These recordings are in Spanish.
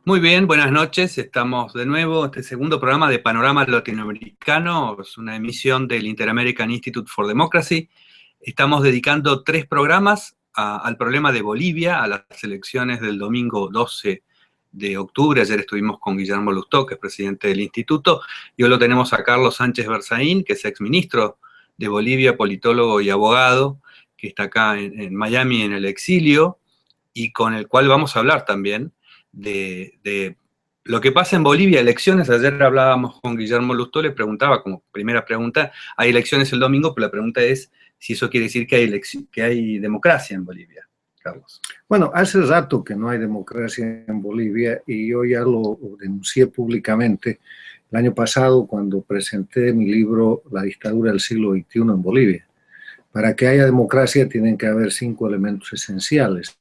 Muy bien, buenas noches. Estamos de nuevo, este segundo programa de Panorama Latinoamericano, es una emisión del Inter-American Institute for Democracy. Estamos dedicando 3 programas al problema de Bolivia, a las elecciones del domingo 12 de octubre. Ayer estuvimos con Guillermo Lustó, que es presidente del instituto, y hoy lo tenemos a Carlos Sánchez Berzaín, que es exministro de Bolivia, politólogo y abogado, que está acá en Miami en el exilio, y con el cual vamos a hablar también de lo que pasa en Bolivia, elecciones. Ayer hablábamos con Guillermo Lustó, le preguntaba como primera pregunta, hay elecciones el domingo, pero la pregunta es si eso quiere decir que hay democracia en Bolivia, Carlos. Bueno, hace rato que no hay democracia en Bolivia y yo ya lo denuncié públicamente el año pasado cuando presenté mi libro La dictadura del siglo XXI en Bolivia. Para que haya democracia tienen que haber 5 elementos esenciales.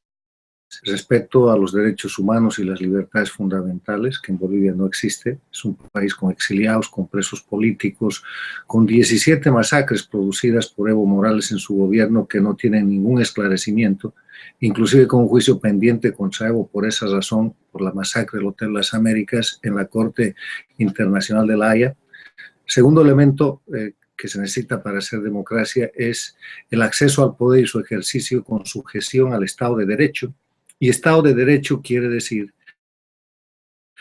Respeto a los derechos humanos y las libertades fundamentales, que en Bolivia no existe. Es un país con exiliados, con presos políticos, con 17 masacres producidas por Evo Morales en su gobierno que no tienen ningún esclarecimiento, inclusive con un juicio pendiente contra Evo por esa razón, por la masacre del Hotel Las Américas en la Corte Internacional de La Haya. Segundo elemento que se necesita para hacer democracia es el acceso al poder y su ejercicio con sujeción al Estado de Derecho. Y Estado de Derecho quiere decir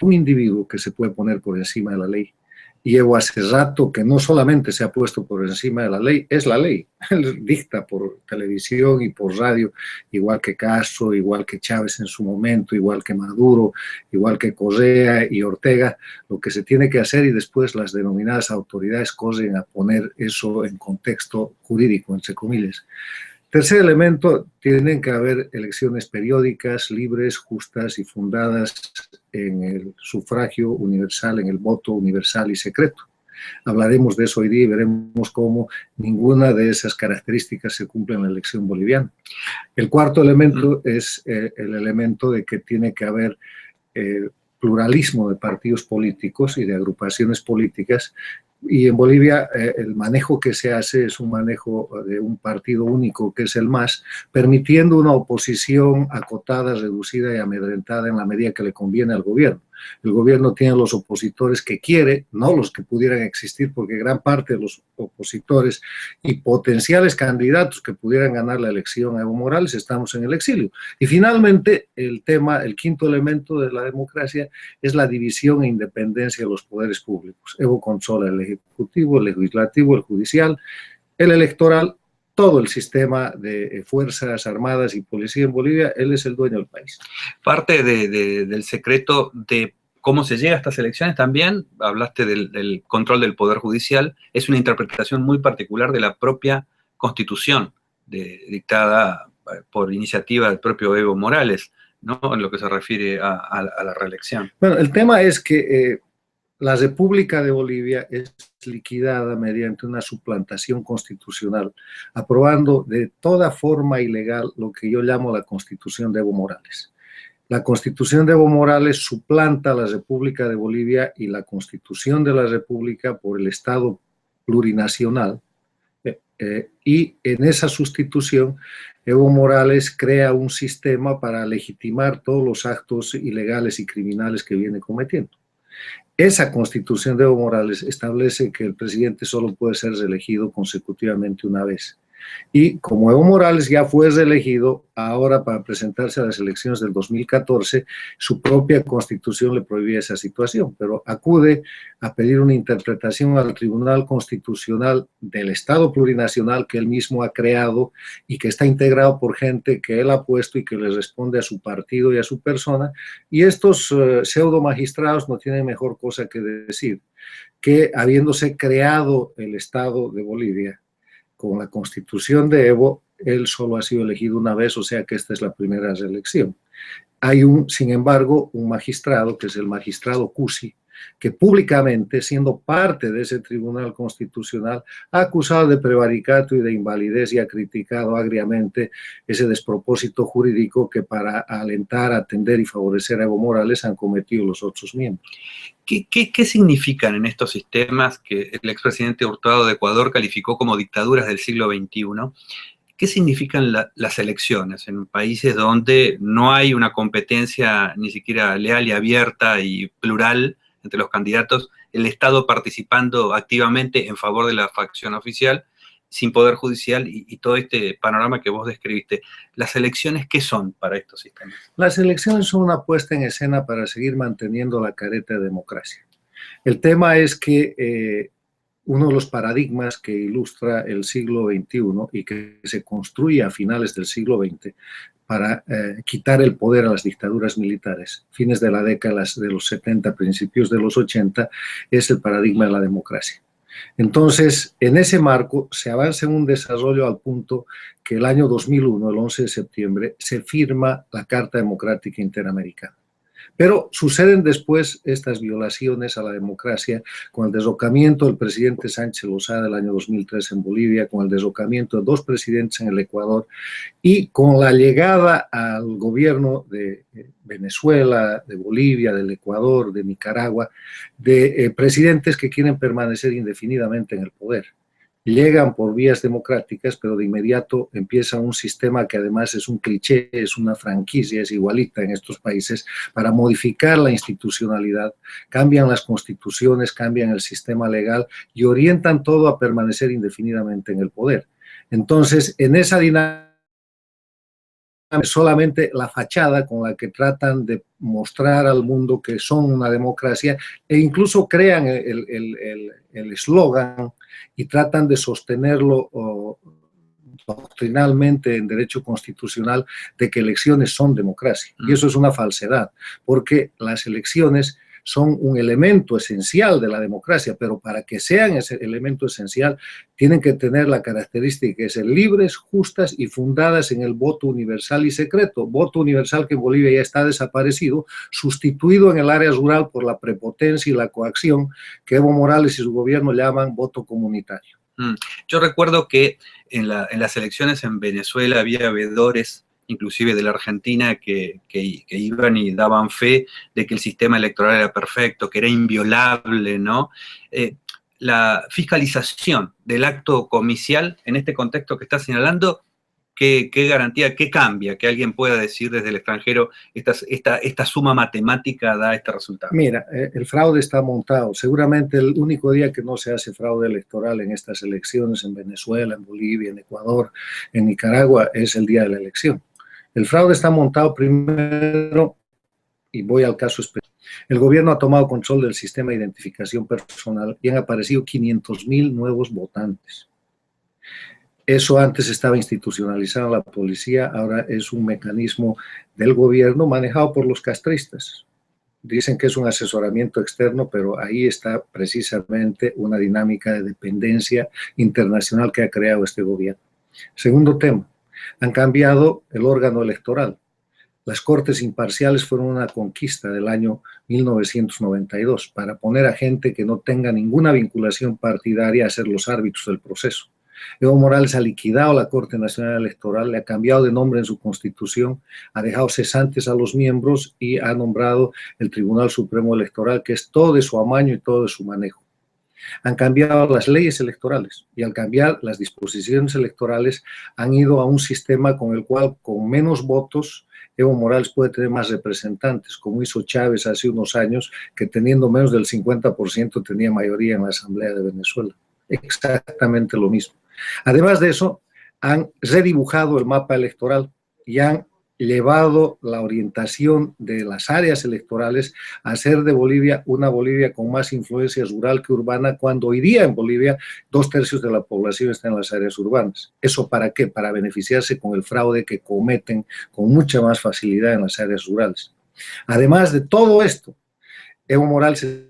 un individuo que se puede poner por encima de la ley. Y Evo hace rato que no solamente se ha puesto por encima de la ley, es la ley. Él dicta por televisión y por radio, igual que Castro, igual que Chávez en su momento, igual que Maduro, igual que Correa y Ortega, lo que se tiene que hacer, y después las denominadas autoridades corren a poner eso en contexto jurídico, entre comillas. Tercer elemento, tienen que haber elecciones periódicas, libres, justas y fundadas en el sufragio universal, en el voto universal y secreto. Hablaremos de eso hoy día y veremos cómo ninguna de esas características se cumple en la elección boliviana. El cuarto elemento es el elemento de que tiene que haber pluralismo de partidos políticos y de agrupaciones políticas. Y en Bolivia el manejo que se hace es un manejo de un partido único, que es el MAS, permitiendo una oposición acotada, reducida y amedrentada en la medida que le conviene al gobierno. El gobierno tiene los opositores que quiere, no los que pudieran existir, porque gran parte de los opositores y potenciales candidatos que pudieran ganar la elección a Evo Morales estamos en el exilio. Y finalmente el quinto elemento de la democracia es la división e independencia de los poderes públicos. Evo controla el ejecutivo, el legislativo, el judicial, el electoral, todo el sistema de fuerzas armadas y policía en Bolivia. Él es el dueño del país. Parte del secreto de cómo se llega a estas elecciones también, hablaste del control del Poder Judicial, es una interpretación muy particular de la propia Constitución dictada por iniciativa del propio Evo Morales, ¿no? En lo que se refiere a la reelección. Bueno, el tema es que la República de Bolivia es liquidada mediante una suplantación constitucional, aprobando de toda forma ilegal lo que yo llamo la Constitución de Evo Morales. La Constitución de Evo Morales suplanta a la República de Bolivia y la Constitución de la República por el Estado plurinacional, y en esa sustitución Evo Morales crea un sistema para legitimar todos los actos ilegales y criminales que viene cometiendo. Esa Constitución de Evo Morales establece que el presidente solo puede ser reelegido consecutivamente una vez. Y como Evo Morales ya fue reelegido, ahora para presentarse a las elecciones del 2014, su propia Constitución le prohibía esa situación, pero acude a pedir una interpretación al Tribunal Constitucional del Estado Plurinacional que él mismo ha creado y que está integrado por gente que él ha puesto y que le responde a su partido y a su persona. Y estos pseudo magistrados no tienen mejor cosa que decir que, habiéndose creado el Estado de Bolivia con la Constitución de Evo, él solo ha sido elegido una vez, o sea que esta es la primera reelección. Hay sin embargo, un magistrado, que es el magistrado Cusi, que públicamente, siendo parte de ese Tribunal Constitucional, ha acusado de prevaricato y de invalidez y ha criticado agriamente ese despropósito jurídico que para alentar, atender y favorecer a Evo Morales han cometido los otros miembros. ¿Qué significan en estos sistemas que el expresidente Hurtado de Ecuador calificó como dictaduras del siglo XXI? ¿qué significan las elecciones en países donde no hay una competencia ni siquiera leal y abierta y plural entre los candidatos, el Estado participando activamente en favor de la facción oficial, sin poder judicial y todo este panorama que vos describiste? ¿Las elecciones qué son para estos sistemas? Las elecciones son una puesta en escena para seguir manteniendo la careta de democracia. El tema es que uno de los paradigmas que ilustra el siglo XXI y que se construye a finales del siglo XX para quitar el poder a las dictaduras militares, fines de la década de los 70, principios de los 80, es el paradigma de la democracia. Entonces, en ese marco se avanza en un desarrollo al punto que el año 2001, el 11 de septiembre, se firma la Carta Democrática Interamericana. Pero suceden después estas violaciones a la democracia con el derrocamiento del presidente Sánchez Lozada el año 2003 en Bolivia, con el derrocamiento de 2 presidentes en el Ecuador y con la llegada al gobierno de Venezuela, de Bolivia, del Ecuador, de Nicaragua, de presidentes que quieren permanecer indefinidamente en el poder. Llegan por vías democráticas, pero de inmediato empieza un sistema que además es un cliché, es una franquicia, es igualita en estos países, para modificar la institucionalidad, cambian las constituciones, cambian el sistema legal y orientan todo a permanecer indefinidamente en el poder. Entonces, en esa dinámica, solamente la fachada con la que tratan de mostrar al mundo que son una democracia e incluso crean el eslogan y tratan de sostenerlo doctrinalmente en derecho constitucional de que elecciones son democracia. Y eso es una falsedad, porque las elecciones son un elemento esencial de la democracia, pero para que sean ese elemento esencial tienen que tener la característica de ser libres, justas y fundadas en el voto universal y secreto. Voto universal que en Bolivia ya está desaparecido, sustituido en el área rural por la prepotencia y la coacción que Evo Morales y su gobierno llaman voto comunitario. Yo recuerdo que en las elecciones en Venezuela había veedores, inclusive de la Argentina, que iban y daban fe de que el sistema electoral era perfecto, que era inviolable, ¿no? La fiscalización del acto comicial, en este contexto que estás señalando, ¿qué garantía, qué cambia? Que alguien pueda decir desde el extranjero, esta suma matemática da este resultado. Mira, el fraude está montado. Seguramente el único día que no se hace fraude electoral en estas elecciones, en Venezuela, en Bolivia, en Ecuador, en Nicaragua, es el día de la elección. El fraude está montado primero, y voy al caso específico. El gobierno ha tomado control del sistema de identificación personal y han aparecido 500,000 nuevos votantes. Eso antes estaba institucionalizado en la policía, ahora es un mecanismo del gobierno manejado por los castristas. Dicen que es un asesoramiento externo, pero ahí está precisamente una dinámica de dependencia internacional que ha creado este gobierno. Segundo tema. Han cambiado el órgano electoral. Las cortes imparciales fueron una conquista del año 1992 para poner a gente que no tenga ninguna vinculación partidaria a ser los árbitros del proceso. Evo Morales ha liquidado la Corte Nacional Electoral, le ha cambiado de nombre en su constitución, ha dejado cesantes a los miembros y ha nombrado el Tribunal Supremo Electoral, que es todo de su amaño y todo de su manejo. Han cambiado las leyes electorales y al cambiar las disposiciones electorales han ido a un sistema con el cual con menos votos Evo Morales puede tener más representantes, como hizo Chávez hace unos años, que teniendo menos del 50% tenía mayoría en la Asamblea de Venezuela. Exactamente lo mismo. Además de eso, han redibujado el mapa electoral y han llevado la orientación de las áreas electorales a hacer de Bolivia una Bolivia con más influencia rural que urbana, cuando hoy día en Bolivia 2/3 de la población está en las áreas urbanas. ¿Eso para qué? Para beneficiarse con el fraude que cometen con mucha más facilidad en las áreas rurales. Además de todo esto, Evo Morales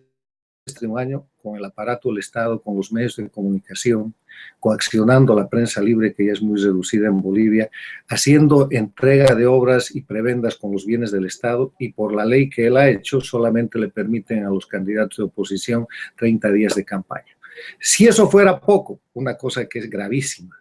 este año con el aparato del Estado, con los medios de comunicación, coaccionando la prensa libre, que ya es muy reducida en Bolivia, haciendo entrega de obras y prebendas con los bienes del Estado, y por la ley que él ha hecho solamente le permiten a los candidatos de oposición 30 días de campaña. Si eso fuera poco, una cosa que es gravísima,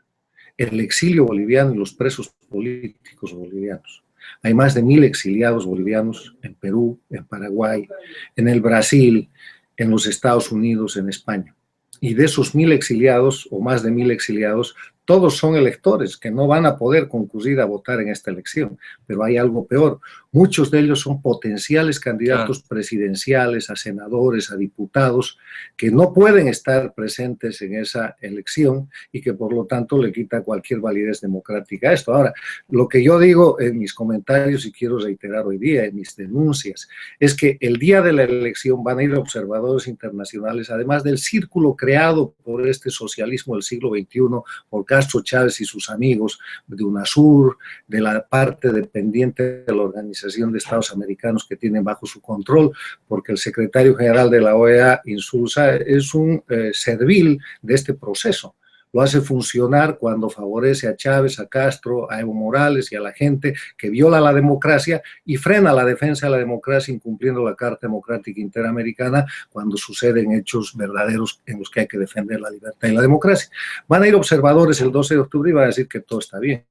el exilio boliviano y los presos políticos bolivianos. Hay más de 1,000 exiliados bolivianos en Perú, en Paraguay, en el Brasil, en los Estados Unidos, en España. Y de esos 1,000 exiliados, o más de 1,000 exiliados, todos son electores que no van a poder concurrir a votar en esta elección, pero hay algo peor. Muchos de ellos son potenciales candidatos presidenciales, a senadores, a diputados, que no pueden estar presentes en esa elección y que por lo tanto le quita cualquier validez democrática a esto. Ahora, lo que yo digo en mis comentarios y quiero reiterar hoy día en mis denuncias es que el día de la elección van a ir observadores internacionales, además del círculo creado por este socialismo del siglo XXI, por Castro, Chávez y sus amigos de UNASUR, de la parte dependiente de la Organización de Estados Americanos que tienen bajo su control, porque el secretario general de la OEA, Insulza, es un servil de este proceso. Lo hace funcionar cuando favorece a Chávez, a Castro, a Evo Morales y a la gente que viola la democracia y frena la defensa de la democracia incumpliendo la Carta Democrática Interamericana cuando suceden hechos verdaderos en los que hay que defender la libertad y la democracia. Van a ir observadores el 12 de octubre y van a decir que todo está bien,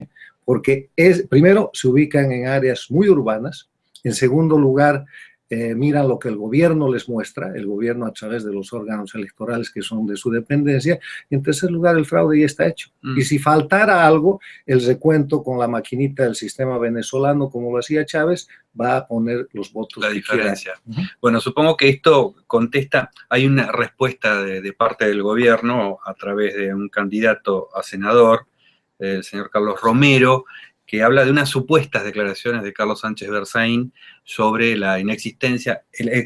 porque primero se ubican en áreas muy urbanas, en segundo lugar miran lo que el gobierno les muestra, el gobierno a través de los órganos electorales que son de su dependencia, y en tercer lugar el fraude ya está hecho. Y si faltara algo, el recuento con la maquinita del sistema venezolano, como lo hacía Chávez, va a poner los votos. La diferencia. Bueno, supongo que esto contesta, hay una respuesta de parte del gobierno a través de un candidato a senador, el señor Carlos Romero, que habla de unas supuestas declaraciones de Carlos Sánchez Berzaín sobre la inexistencia,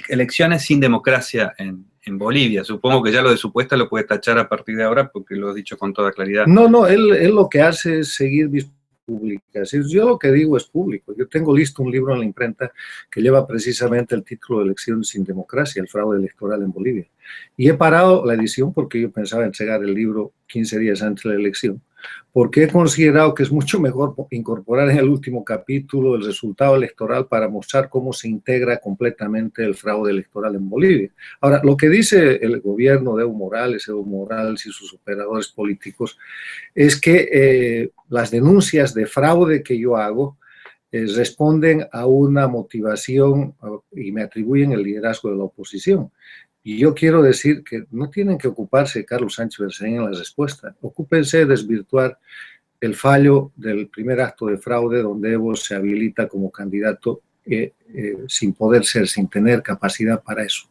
elecciones sin democracia en Bolivia. Supongo que ya lo de supuesta lo puede tachar a partir de ahora porque lo has dicho con toda claridad. No, él lo que hace es seguir mis publicaciones. Yo lo que digo es público. Yo tengo listo un libro en la imprenta que lleva precisamente el título de Elecciones sin democracia, el fraude electoral en Bolivia. Y he parado la edición porque yo pensaba entregar el libro 15 días antes de la elección, porque he considerado que es mucho mejor incorporar en el último capítulo el resultado electoral para mostrar cómo se integra completamente el fraude electoral en Bolivia. Ahora, lo que dice el gobierno de Evo Morales y sus operadores políticos, es que las denuncias de fraude que yo hago responden a una motivación y me atribuyen el liderazgo de la oposición. Y yo quiero decir que no tienen que ocuparse Carlos Sánchez Berzaín en la respuesta. Ocúpense de desvirtuar el fallo del primer acto de fraude donde Evo se habilita como candidato sin poder ser, sin tener capacidad para eso.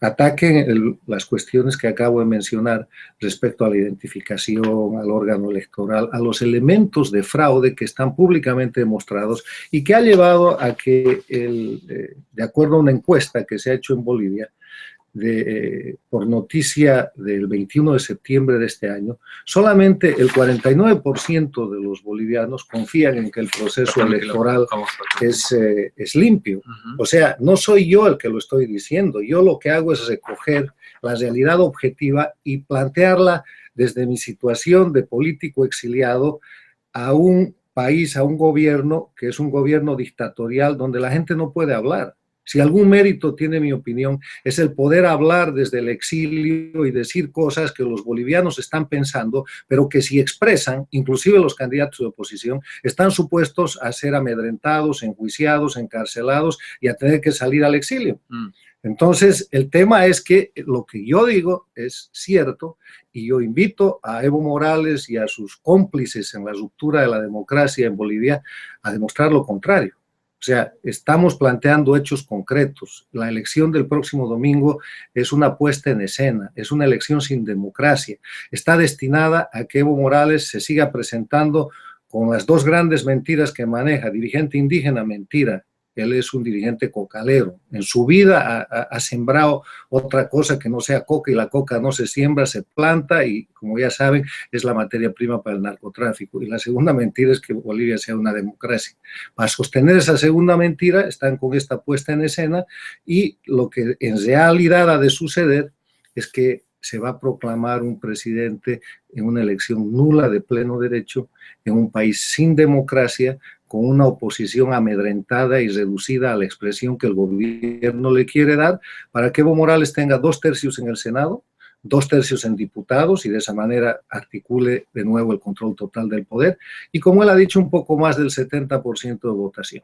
Ataquen las cuestiones que acabo de mencionar respecto a la identificación, al órgano electoral, a los elementos de fraude que están públicamente demostrados y que ha llevado a que, de acuerdo a una encuesta que se ha hecho en Bolivia, por noticia del 21 de septiembre de este año, solamente el 49% de los bolivianos confían en que el proceso electoral es limpio. O sea, no soy yo el que lo estoy diciendo, yo lo que hago es recoger la realidad objetiva y plantearla desde mi situación de político exiliado a un país, a un gobierno que es un gobierno dictatorial donde la gente no puede hablar. Si algún mérito tiene mi opinión, es el poder hablar desde el exilio y decir cosas que los bolivianos están pensando, pero que si expresan, inclusive los candidatos de oposición, están supuestos a ser amedrentados, enjuiciados, encarcelados y a tener que salir al exilio. Entonces, el tema es que lo que yo digo es cierto y yo invito a Evo Morales y a sus cómplices en la ruptura de la democracia en Bolivia a demostrar lo contrario. O sea, estamos planteando hechos concretos. La elección del próximo domingo es una puesta en escena, es una elección sin democracia. Está destinada a que Evo Morales se siga presentando con las dos grandes mentiras que maneja. Dirigente indígena, mentira. Él es un dirigente cocalero. En su vida ha sembrado otra cosa que no sea coca y la coca no se siembra, se planta y, como ya saben, es la materia prima para el narcotráfico. Y la segunda mentira es que Bolivia sea una democracia. Para sostener esa segunda mentira están con esta puesta en escena y lo que en realidad ha de suceder es que se va a proclamar un presidente en una elección nula de pleno derecho en un país sin democracia, con una oposición amedrentada y reducida a la expresión que el gobierno le quiere dar, para que Evo Morales tenga 2/3 en el Senado, 2/3 en diputados y de esa manera articule de nuevo el control total del poder y, como él ha dicho, un poco más del 70% de votación.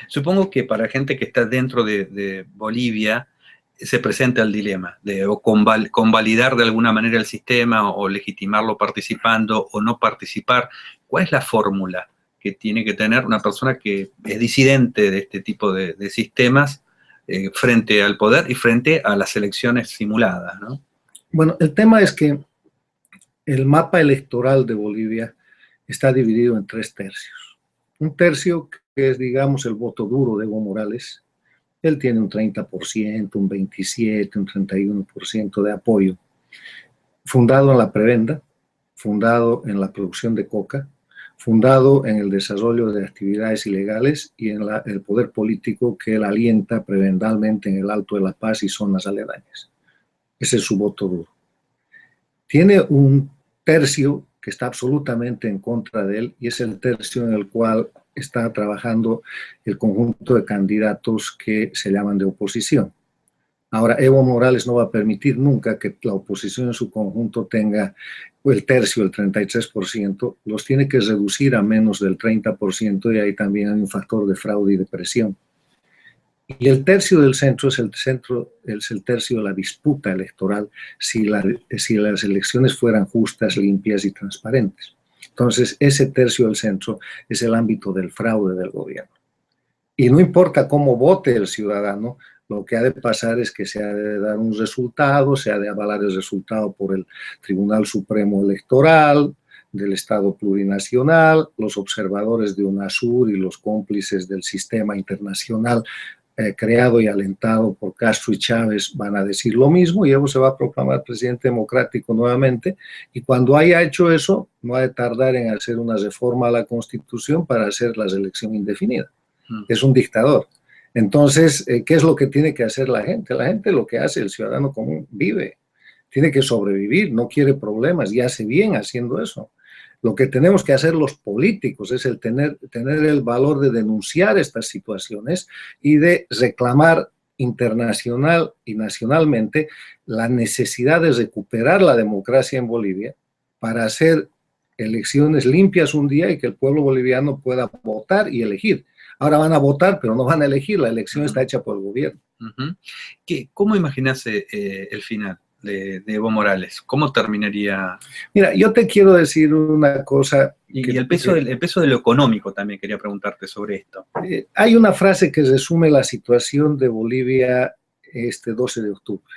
Supongo que para gente que está dentro de Bolivia, se presenta el dilema de o convalidar de alguna manera el sistema o legitimarlo participando o no participar. ¿Cuál es la fórmula que tiene que tener una persona que es disidente de este tipo de sistemas frente al poder y frente a las elecciones simuladas, ¿no? Bueno, el tema es que el mapa electoral de Bolivia está dividido en 3 tercios. Un tercio que es, digamos, el voto duro de Evo Morales. Él tiene un 30%, un 27%, un 31% de apoyo. Fundado en la prebenda, fundado en la producción de coca, fundado en el desarrollo de actividades ilegales y en el poder político que él alienta prebendalmente en el Alto de La Paz y zonas aledañas. Ese es su voto duro. Tiene un tercio que está absolutamente en contra de él y es el tercio en el cual está trabajando el conjunto de candidatos que se llaman de oposición. Ahora, Evo Morales no va a permitir nunca que la oposición en su conjunto tenga el tercio, el 33%, los tiene que reducir a menos del 30% y ahí también hay un factor de fraude y de presión. Y el tercio del centro es el tercio de la disputa electoral si las elecciones fueran justas, limpias y transparentes. Entonces, ese tercio del centro es el ámbito del fraude del gobierno. Y no importa cómo vote el ciudadano, lo que ha de pasar es que se ha de dar un resultado, se ha de avalar el resultado por el Tribunal Supremo Electoral, del Estado Plurinacional, los observadores de UNASUR y los cómplices del sistema internacional creado y alentado por Castro y Chávez van a decir lo mismo y Evo se va a proclamar presidente democrático nuevamente y cuando haya hecho eso no ha de tardar en hacer una reforma a la Constitución para hacer la elección indefinida. Es un dictador. Entonces, ¿qué es lo que tiene que hacer la gente? La gente lo que hace, el ciudadano común, vive, tiene que sobrevivir, no quiere problemas y hace bien haciendo eso. Lo que tenemos que hacer los políticos es el tener el valor de denunciar estas situaciones y de reclamar internacional y nacionalmente la necesidad de recuperar la democracia en Bolivia para hacer elecciones limpias un día y que el pueblo boliviano pueda votar y elegir. Ahora van a votar, pero no van a elegir, la elección está hecha por el gobierno. ¿Cómo imaginás el final de Evo Morales? ¿Cómo terminaría? Mira, yo te quiero decir una cosa. Y el peso de lo económico también quería preguntarte sobre esto. Hay una frase que resume la situación de Bolivia este 12 de octubre.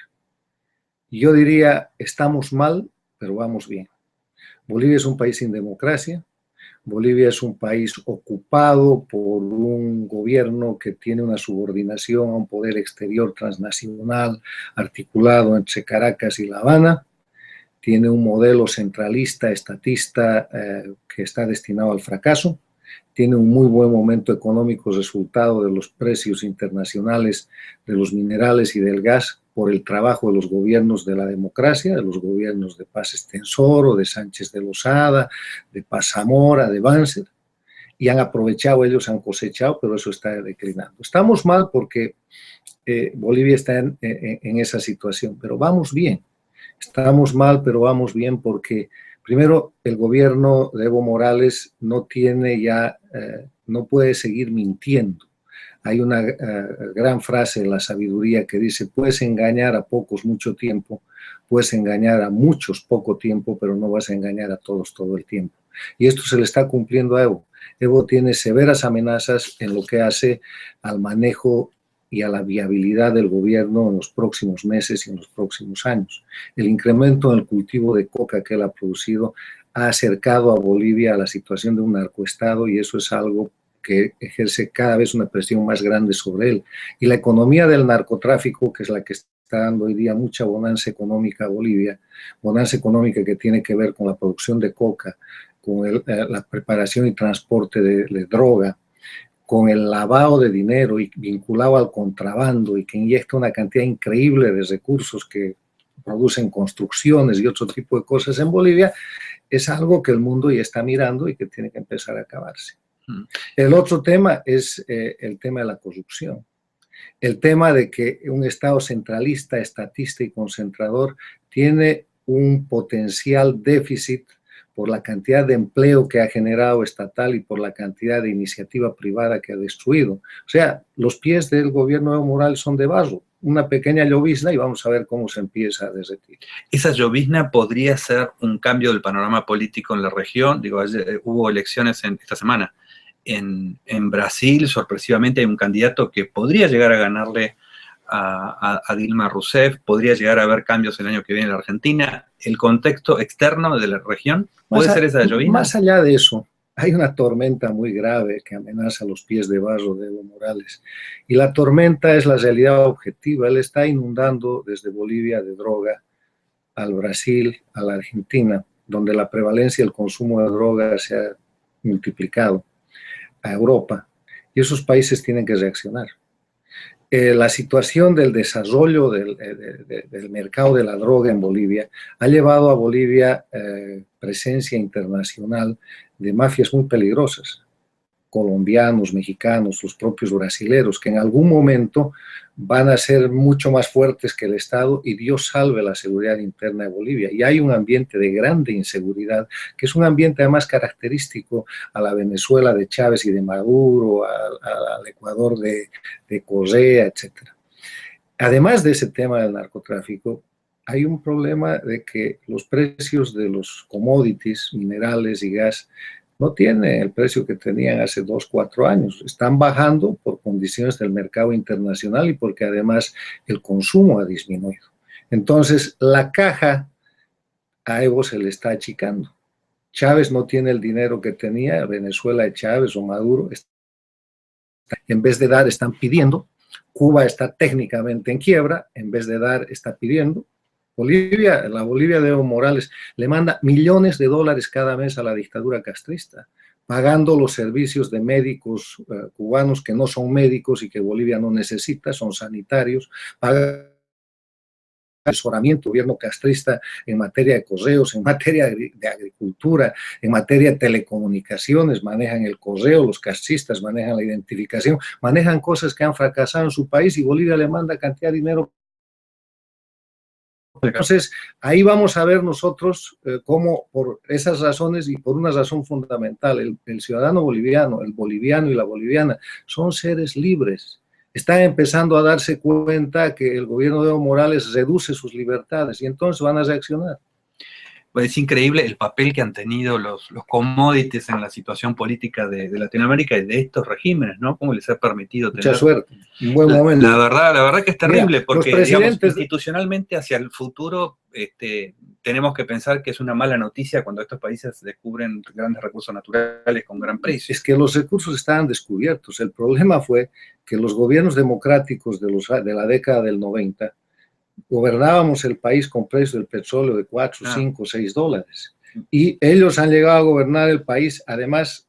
Yo diría, estamos mal, pero vamos bien. Bolivia es un país sin democracia. Bolivia es un país ocupado por un gobierno que tiene una subordinación a un poder exterior transnacional articulado entre Caracas y La Habana. Tiene un modelo centralista, estatista, que está destinado al fracaso. Tiene un muy buen momento económico resultado de los precios internacionales de los minerales y del gas por el trabajo de los gobiernos de la democracia, de los gobiernos de Paz Estenssoro, de Sánchez de Lozada, de Paz Zamora, de Banzer, y han aprovechado, ellos han cosechado, pero eso está declinando. Estamos mal porque Bolivia está en esa situación, pero vamos bien. Estamos mal, pero vamos bien porque, primero, el gobierno de Evo Morales no tiene ya, no puede seguir mintiendo. Hay una gran frase en la sabiduría que dice, puedes engañar a pocos mucho tiempo, puedes engañar a muchos poco tiempo, pero no vas a engañar a todos todo el tiempo. Y esto se le está cumpliendo a Evo. Evo tiene severas amenazas en lo que hace al manejo y a la viabilidad del gobierno en los próximos meses y en los próximos años. El incremento en el cultivo de coca que él ha producido ha acercado a Bolivia a la situación de un narcoestado y eso es algo que ejerce cada vez una presión más grande sobre él. Y la economía del narcotráfico, que es la que está dando hoy día mucha bonanza económica a Bolivia, bonanza económica que tiene que ver con la producción de coca, con la preparación y transporte de droga, con el lavado de dinero y vinculado al contrabando y que inyecta una cantidad increíble de recursos que producen construcciones y otro tipo de cosas en Bolivia, es algo que el mundo ya está mirando y que tiene que empezar a acabarse. El otro tema es el tema de la corrupción. El tema de que un Estado centralista, estatista y concentrador tiene un potencial déficit por la cantidad de empleo que ha generado estatal y por la cantidad de iniciativa privada que ha destruido. O sea, los pies del gobierno de Evo Morales son de barro, una pequeña llovizna y vamos a ver cómo se empieza a derretir. ¿Esa llovizna podría ser un cambio del panorama político en la región? Digo, hubo elecciones esta semana en Brasil, sorpresivamente hay un candidato que podría llegar a ganarle a Dilma Rousseff, podría llegar a haber cambios el año que viene en la Argentina. ¿El contexto externo de la región puede ser esa llovizna? Más allá de eso, hay una tormenta muy grave que amenaza los pies de barro de Evo Morales. Y la tormenta es la realidad objetiva. Él está inundando desde Bolivia de droga al Brasil, a la Argentina, donde la prevalencia y el consumo de droga se ha multiplicado, a Europa. Y esos países tienen que reaccionar. La situación del desarrollo del mercado de la droga en Bolivia ha llevado a Bolivia presencia internacional de mafias muy peligrosas, colombianos, mexicanos, los propios brasileros, que en algún momento van a ser mucho más fuertes que el Estado y Dios salve la seguridad interna de Bolivia. Y hay un ambiente de grande inseguridad, que es un ambiente además característico a la Venezuela de Chávez y de Maduro, al Ecuador de Correa, etc. Además de ese tema del narcotráfico, hay un problema de que los precios de los commodities, minerales y gas, no tienen el precio que tenían hace 2, 4 años. Están bajando por condiciones del mercado internacional y porque además el consumo ha disminuido. Entonces, la caja a Evo se le está achicando. Chávez no tiene el dinero que tenía, Venezuela de Chávez o Maduro. En vez de dar, están pidiendo. Cuba está técnicamente en quiebra, en vez de dar, está pidiendo. La Bolivia de Evo Morales le manda millones de dólares cada mes a la dictadura castrista, pagando los servicios de médicos cubanos que no son médicos y que Bolivia no necesita, son sanitarios, paga asesoramiento gobierno castrista en materia de correos, en materia de agricultura, en materia de telecomunicaciones, manejan el correo, los castristas manejan la identificación, manejan cosas que han fracasado en su país y Bolivia le manda cantidad de dinero. Entonces, ahí vamos a ver nosotros cómo por esas razones y por una razón fundamental, el ciudadano boliviano, el boliviano y la boliviana son seres libres. Están empezando a darse cuenta que el gobierno de Evo Morales reduce sus libertades y entonces van a reaccionar. Pues es increíble el papel que han tenido los commodities en la situación política de Latinoamérica y de estos regímenes, ¿no? ¿Cómo les ha permitido tener... Mucha suerte, un buen momento. La verdad que es terrible. Mira, porque presidentes... digamos, institucionalmente hacia el futuro tenemos que pensar que es una mala noticia cuando estos países descubren grandes recursos naturales con gran precio. Es que los recursos estaban descubiertos. El problema fue que los gobiernos democráticos de la década del 90 gobernábamos el país con precios del petróleo de 4, 5, 6 dólares. Y ellos han llegado a gobernar el país, además,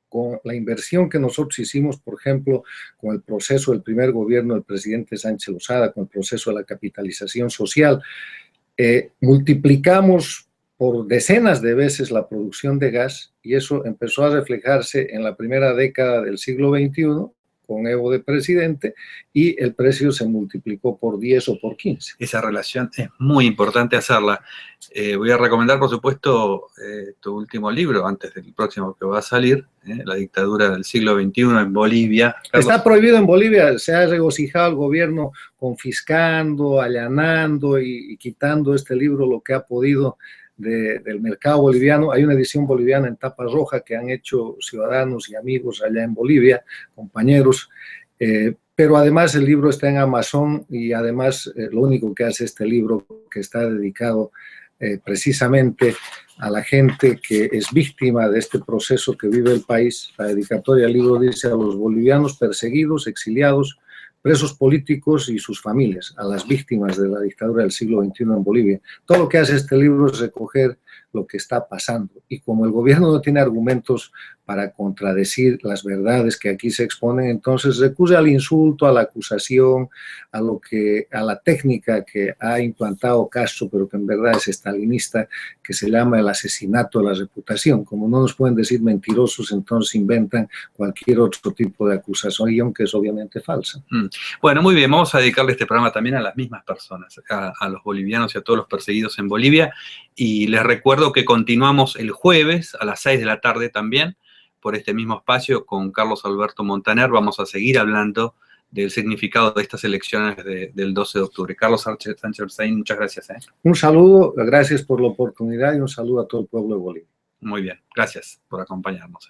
con la inversión que nosotros hicimos, por ejemplo, con el proceso del primer gobierno del presidente Sánchez Lozada, con el proceso de la capitalización social, multiplicamos por decenas de veces la producción de gas y eso empezó a reflejarse en la primera década del siglo XXI, con Evo de presidente, y el precio se multiplicó por 10 o por 15. Esa relación es muy importante hacerla. Voy a recomendar, por supuesto, tu último libro, antes del próximo que va a salir, La dictadura del siglo XXI en Bolivia. Carlos. Está prohibido en Bolivia, se ha regocijado el gobierno confiscando, allanando y quitando este libro lo que ha podido del mercado boliviano. Hay una edición boliviana en tapa roja que han hecho ciudadanos y amigos allá en Bolivia, compañeros, pero además el libro está en Amazon y además lo único que hace este libro, que está dedicado precisamente a la gente que es víctima de este proceso que vive el país. La dedicatoria del libro dice: a los bolivianos perseguidos, exiliados, presos políticos y sus familias, a las víctimas de la dictadura del siglo XXI en Bolivia. Todo lo que hace este libro es recoger lo que está pasando. Y como el gobierno no tiene argumentos para contradecir las verdades que aquí se exponen, entonces recurre al insulto, a la acusación, a la técnica que ha implantado Castro, pero que en verdad es estalinista, que se llama el asesinato de la reputación. Como no nos pueden decir mentirosos, entonces inventan cualquier otro tipo de acusación que es obviamente falsa. Bueno, muy bien, vamos a dedicarle este programa también a las mismas personas, a los bolivianos y a todos los perseguidos en Bolivia, y les recuerdo que continuamos el jueves a las 6 de la tarde también, por este mismo espacio con Carlos Alberto Montaner. Vamos a seguir hablando del significado de estas elecciones del 12 de octubre. Carlos Sánchez Hussein, muchas gracias. Un saludo, gracias por la oportunidad y un saludo a todo el pueblo de Bolivia. Muy bien, gracias por acompañarnos.